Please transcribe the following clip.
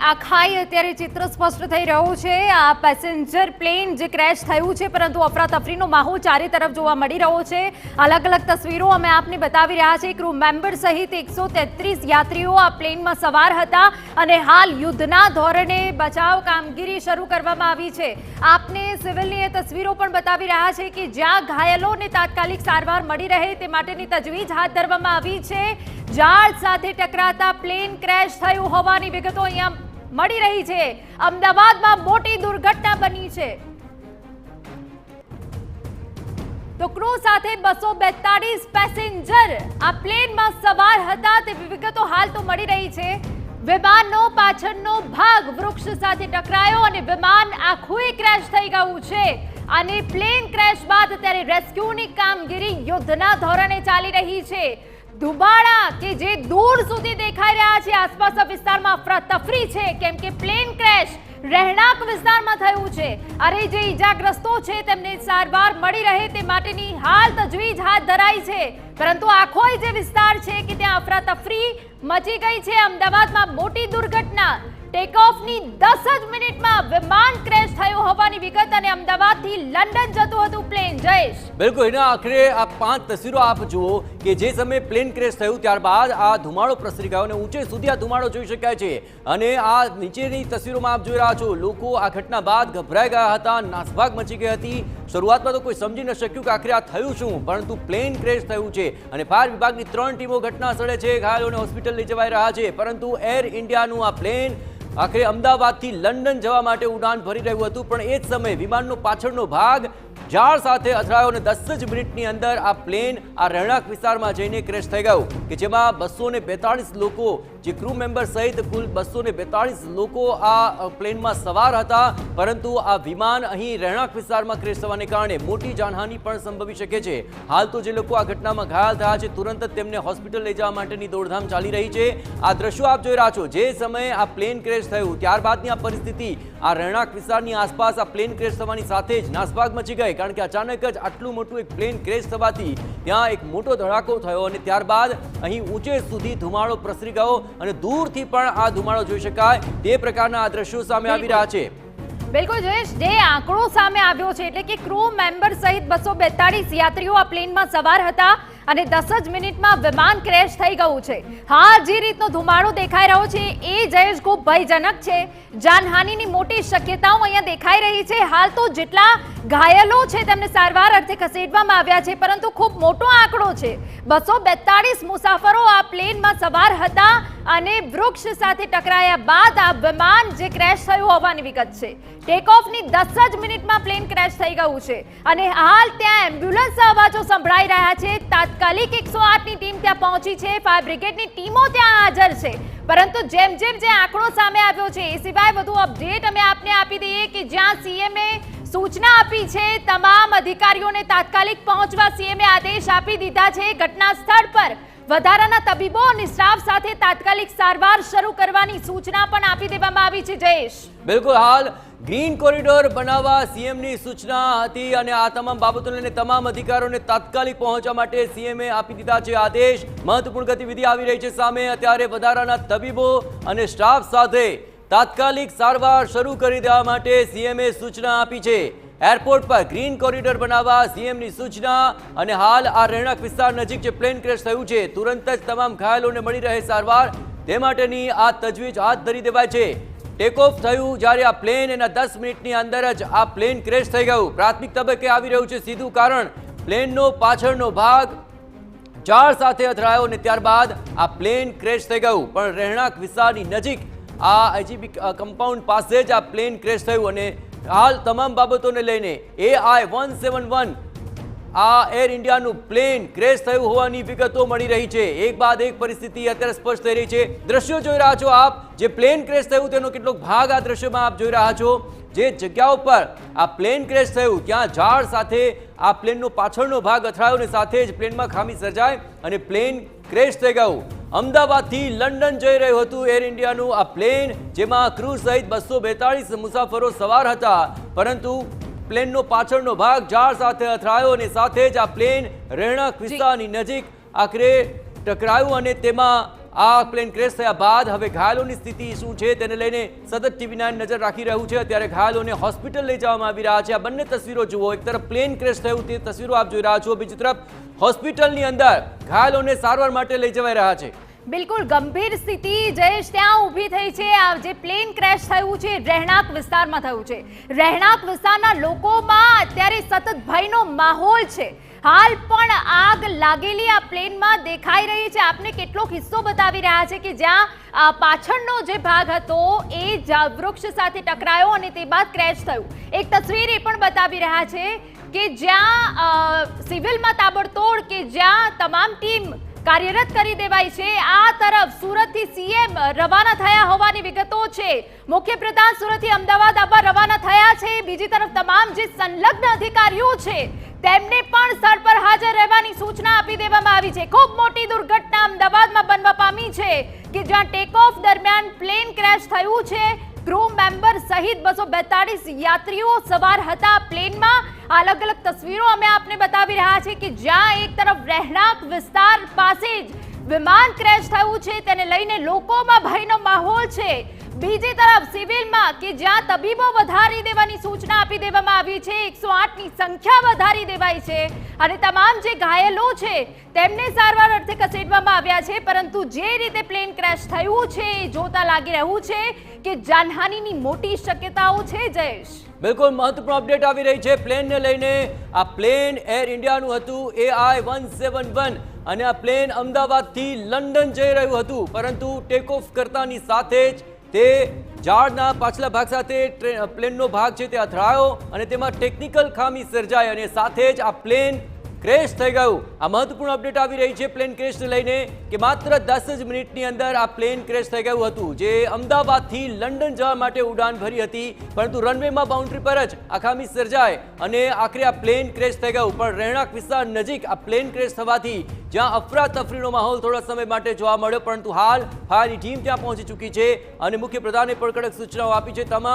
આખાય અત્યારે ચિત્ર સ્પષ્ટ થઈ રહ્યું છે। આ પેસેન્જર પ્લેન જે ક્રેશ થયું છે, પરંતુ અફરાતફરીનો માહોલ ચારે તરફ જોવા મળી રહ્યો છે। અલગ અલગ તસવીરો અમે આપને બતાવી રહ્યા છીએ। ક્રૂ મેમ્બર સહિત 133 યાત્રીઓ આ પ્લેનમાં સવાર હતા અને હાલ યુદ્ધના ધોરણે બચાવ કામગીરી શરૂ કરવામાં આવી છે। આપને સિવિલની એ તસવીરો પણ બતાવી રહ્યા છે કે જ્યાં ઘાયલોને તાત્કાલિક સારવાર મળી રહે તે માટેની તજવીજ હાથ ધરવામાં આવી છે। ઝાડ સાથે ટકરાતા પ્લેન ક્રેશ થયું હોવાની વિગતો અહીંયા મળી રહી છે। અમદાવાદમાં મોટી દુર્ઘટના બની છે। તો ક્રૂ સાથે 242 પેસેન્જર આ પ્લેનમાં સવાર હતા તેવી વિગતો હાલ તો મળી રહી છે। વિમાનનો પાછળનો ભાગ વૃક્ષ સાથે ટકરાયો અને વિમાન આખું ક્રેશ થઈ ગયું છે। અને પ્લેન ક્રેશ બાદ અત્યારે રેસ્ક્યુની કામગીરી યુદ્ધના ધોરણે ચાલી રહી છે। ધુમાડા કે જે દૂર સુધી દેખાઈ રહ્યા છે, આસપાસના વિસ્તારમાં અફરાતફરી છે, કેમ કે પ્લેન ક્રેશ રહેણાંક વિસ્તારમાં થયું છે। અરે જે ઈજાગ્રસ્તો છે તેમને સારવાર મળી રહે તે માટેની હાલ તજવીજ હાથ ધરાઈ છે, પરંતુ આખો જે વિસ્તાર છે કે ત્યાં અફરાતફરી મચી ગઈ છે। અમદાવાદમાં મોટી દુર્ઘટના। ટેક ઓફની 10 જ મિનિટમાં વિમાન ક્રેશ થયું હોવાની વિગત અને અમદાવાદથી લંડન જતું હતું પ્લેન। જયેશ, બિલકુલ એના આખરે આ 5 તસવીરો આપ જુઓ કે જે સમયે પ્લેન ક્રેશ થયું ત્યારબાદ આ ધુમાડો પ્રસરી ગયો અને ઊંચે સુધી આ ધુમાડો જોઈ શકાય છે। અને આ નીચેની તસવીરોમાં આપ જોઈ રહ્યા છો, લોકો આ ઘટના બાદ ગભરાઈ ગયા હતા, નાસભાગ મચી ગઈ હતી। શરૂઆતમાં તો કોઈ સમજી ન શક્યું કે આખરે આ થયું શું, પરંતુ પ્લેન ક્રેશ થયું છે અને ફાયર વિભાગની 3 ટીમો ઘટના સ્થળે છે, ઘાયલોને હોસ્પિટલ લઈ જવાઈ રહ્યા છે। પરંતુ એર ઇન્ડિયાનું આ પ્લેન આખરે અમદાવાદથી લંડન જવા માટે ઉડાન ભરી રહ્યું હતું, પણ એ જ સમયે વિમાનનો પાછળનો ભાગ ઝાડ સાથે અથડાયો અને 10 જ મિનિટની અંદર આ પ્લેન આ રહેણાંક વિસ્તારમાં જઈને ક્રેશ થઈ ગયું કે જેમાં 242 લોકો, જે ક્રૂ મેમ્બર સહિત કુલ 242 લોકો આ પ્લેનમાં સવાર હતા। પરંતુ આ વિમાન અહીં રહેણાંક વિસ્તારમાં ક્રેશ થવાને કારણે મોટી જાનહાનિ પણ સંભવી શકે છે। હાલ તો જે લોકો આ ઘટનામાં ઘાયલ થયા છે તુરંત જ તેમને હોસ્પિટલ લઈ જવા માટેની દોડધામ ચાલી રહી છે। આ દ્રશ્યો આપ જોઈ રહ્યા છો, જે સમયે આ પ્લેન ક્રેશ થયું ત્યારબાદની આ પરિસ્થિતિ, આ રહેણાંક વિસ્તારની આસપાસ આ પ્લેન ક્રેશ થવાની સાથે જ નાસભાગ મચી ગઈ, કારણ કે અચાનક જ આટલું મોટું એક પ્લેન ક્રેશ થવાથી ત્યાં એક મોટો ધડાકો થયો અને ત્યારબાદ અહીં ઊંચે સુધી ધુમાડો પ્રસરી ગયો અને દૂરથી પણ આ ધુમાડો જોઈ શકાય તે પ્રકારના આ દ્રશ્યો સામે આવી રહ્યા છે। બિલકુલ જયેશ, જે આંકડો સામે આવ્યો છે એટલે કે ક્રૂ મેમ્બર સહિત 242 યાત્રીઓ આ પ્લેનમાં સવાર હતા અને 10 જ મિનિટમાં વિમાન ક્રેશ થઈ ગયું છે। હા, જે રીતનો ધુમાડો દેખાઈ રહ્યો છે એ જયેશ ખૂબ ભયજનક છે। જાનહાનિની મોટી શક્યતાઓ અહીંયા દેખાઈ રહી છે। હાલ તો જેટલા ઘાયલો છે તેમને સારવાર અર્થે ખસેડવામાં આવ્યા છે, પરંતુ ખૂબ મોટો આંકડો છે। 242 મુસાફરો આ પ્લેનમાં સવાર હતા અને વૃક્ષ સાથે ટકરાયા બાદ આ વિમાન જે ક્રેશ થયું હોવાની વિગત છે। ટેક ઓફની 10 જ મિનિટમાં પ્લેન ક્રેશ થઈ ગયું છે અને હાલ ત્યાં એમ્બ્યુલન્સ અવાજો સંભળાઈ રહ્યા છે। તાત્કાલિક 108ની ટીમ ત્યાં પહોંચી છે, ફાયર બ્રિગેડની ટીમો ત્યાં હાજર છે, પરંતુ જેમ જેમ જે આંકડો સામે આવ્યો છે એ સિવાય વધુ અપડેટ અમે આપને આપી દઈએ કે જ્યાં સીએમએ સૂચના આપી છે, તમામ અધિકારીઓને તાત્કાલિક પહોંચવા સીએમએ આદેશ આપી દીધા છે। ઘટના સ્થળ પર વધારાના તબીબો અને સ્ટાફ સાથે તાત્કાલિક સારવાર શરૂ કરવાની સૂચના પણ આપી દેવામાં આવી છે। જયેશ, બિલકુલ હાલ ગ્રીન કોરિડોર બનાવવા સીએમની સૂચના હતી અને આ તમામ બાબતોને લઈને તમામ અધિકારીઓને તાત્કાલિક પહોંચવા માટે સીએમએ આપી દીધા છે આદેશ। મહત્વપૂર્ણ ગતિવિધિ આવી રહી છે સામે, અત્યારે વધારાના તબીબો અને સ્ટાફ સાથે તાત્કાલિક સારવાર શરૂ કરી દેવા માટે સીએમએ સૂચના આપી છે। એરપોર્ટ પર ગ્રીન કોરિડોર બનાવવા સીએમની સૂચના અને હાલ આ રહેણાંક વિસ્તાર નજીક જે પ્લેન ક્રેશ થયું છે તુરંત જ તમામ ઘાયલોને મળી રહે સારવાર તે માટેની આ તજવીજ હાથ ધરી દેવાય છે। ટેક ઓફ થયું જ્યારે આ પ્લેન એના 10 મિનિટની અંદર જ આ પ્લેન ક્રેશ થઈ ગયું। પ્રાથમિક તબક્કે આવી રહ્યું છે સીધું કારણ, પ્લેનનો પાછળનો ભાગ ઝાડ સાથે અથડાયો અને ત્યારબાદ આ પ્લેન ક્રેશ થઈ ગયું, પણ રહેણાંક વિસ્તારની નજીક આ આઈજીબી કમ્પાઉન્ડ પાસે જ આ પ્લેન ક્રેશ થયું અને હાલ તમામ બાબતોને લઈને AI 171 આ એર ઇન્ડિયાનું પ્લેન ક્રેશ થયું હોવાની વિગતો મળી રહી છે। એક બાદ એક પરિસ્થિતિ અત્યારે સ્પષ્ટ થઈ રહી છે। દ્રશ્યો જોઈ રહ્યા છો આપ, જે પ્લેન ક્રેશ થયું તેનો કેટલોક ભાગ આ દ્રશ્યમાં આપ જોઈ રહ્યા છો। જે જગ્યા ઉપર આ પ્લેન ક્રેશ થયું ત્યાં ઝાડ સાથે આ પ્લેનનો પાછળનો ભાગ અથડાયો અને સાથે જ પ્લેનમાં ખામી સર્જાય અને પ્લેન ક્રેશ થઈ ગયું। અમદાવાદથી લંડન જઈ રહ્યું હતું એર ઇન્ડિયાનું આ પ્લેન, જેમાં ક્રૂ સહિત 242 મુસાફરો સવાર હતા, પરંતુ પ્લેનનો પાછળનો ભાગ ઝાડ સાથે અથડાયો અને સાથે જ આ પ્લેન રહેણાંક વિસ્તારની નજીક આખરે ટકરાયું અને તેમાં આ પ્લેન ક્રેશ થયા બાદ હવે ઘાયલોની સ્થિતિ શું છે તેને લઈને સતત TV9 નજર રાખી રહ્યું છે. અત્યારે ઘાયલોને હોસ્પિટલ લઈ જવામાં આવી રહ્યા છે. આ બંને તસવીરો જુઓ. એક તરફ પ્લેન ક્રેશ થયું તે તસવીરો આપ જોઈ રહ્યા છો, બીજી તરફ હોસ્પિટલની અંદર ઘાયલોને સારવાર માટે લઈ જવાઈ રહ્યા છે. બિલકુલ ગંભીર સ્થિતિ જયેશ ત્યાં ઊભી થઈ છે. આ જે પ્લેન ક્રેશ થયું છે રહેણાંક વિસ્તારમાં થયું છે. રહેણાંક વિસ્તારના લોકોમાં અત્યારે સતત ભયનો માહોલ છે. હાલ પણ આગ લાગેલી આ પ્લેનમાં દેખાઈ રહી છે. આપને કેટલોક હિસ્સો બતાવી રહ્યા છે કે જ્યાં પાછળનો જે ભાગ હતો એ વૃક્ષ સાથે ટકરાયો અને તે બાદ ક્રેશ થયું. એક તસવીર એ પણ બતાવી રહ્યા છે કે જ્યાં સિવિલમાં તાબડતોડ કે જ્યાં તમામ ટીમ કાર્યરત કરી દેવાઈ છે. આ તરફ સુરતથી સીએમ રવાના થયા હોવાની વિગતો છે. મુખ્યપ્રધાન સુરતથી અમદાવાદ આવવા રવાના થયા છે. બીજી તરફ તમામ જે સંલગ્ન અધિકારીઓ છે તેમને પણ સ્થળ પર હાજર રહેવાની સૂચના આપી દેવામાં આવી છે. ખૂબ મોટી દુર્ઘટના અમદાવાદમાં બનવા પામી છે કે જ્યાં ટેક ઓફ દરમિયાન પ્લેન ક્રેશ થયું છે. ક્રૂ મેમ્બર સહિત 242 યાત્રીઓ સવાર હતા પ્લેનમાં. અલગ અલગ તસવીરો અમે આપને બતાવી રહ્યા છે કે જ્યાં એક તરફ રહેણાંક વિસ્તાર પાસે જ વિમાન ક્રેશ થયું છે તેને લઈને લોકોમાં ભયનો માહોલ છે. બીજી તરફ સિવિલમાં કે જ્યાં તબીબો વધારી દેવાની સૂચના આપી દેવામાં આવી છે. 108ની સંખ્યા વધારી દેવાઈ છે અને તમામ જે ઘાયલો છે તેમને સારવાર અર્થે ખસેડવામાં આવ્યા છે. પરંતુ જે રીતે પ્લેન ક્રેશ થયું છે એ જોતા લાગી રહ્યું છે કે જાનહાનિની મોટી શક્યતાઓ છે. જયેશ, બિલકુલ મહત્વપૂર્ણ અપડેટ આવી રહી છે પ્લેનને લઈને. આ પ્લેન એર ઇન્ડિયાનું હતું AI-171 અને આ પ્લેન અમદાવાદથી લંડન જઈ રહ્યું હતું, પરંતુ ટેક ઓફ કરતાની સાથે જ તે ઝાડના પાછલા ભાગ સાથે પ્લેનનો ભાગ છે તે અથડાયો અને તેમાં ટેકનિકલ ખામી સર્જાઈ અને સાથે જ આ પ્લેન ક્રેશ થઈ ગયું. આ મહત્વપૂર્ણ અપડેટ આવી રહી છે પ્લેન ક્રેશને લઈને કે માત્ર 10 જ મિનિટની અંદર આ પ્લેન ક્રેશ થઈ ગયું હતું, જે અમદાવાદથી લંડન જવા માટે ઉડાન ભરી હતી, પરંતુ રનવેમાં બાઉન્ડ્રી પર જ આ ખામી સર્જાય અને આખરે આ પ્લેન ક્રેશ થઈ ગયું. પણ રહેણાંક વિસ્તાર નજીક આ પ્લેન ક્રેશ થવાથી જ્યાં અફરાતફરીનો માહોલ થોડા સમય માટે જોવા મળ્યો, પરંતુ હાલ ફાયરની ટીમ ત્યાં પહોંચી ચૂકી છે અને મુખ્યપ્રધાને પણ કડક સૂચનાઓ આપી છે. તમામ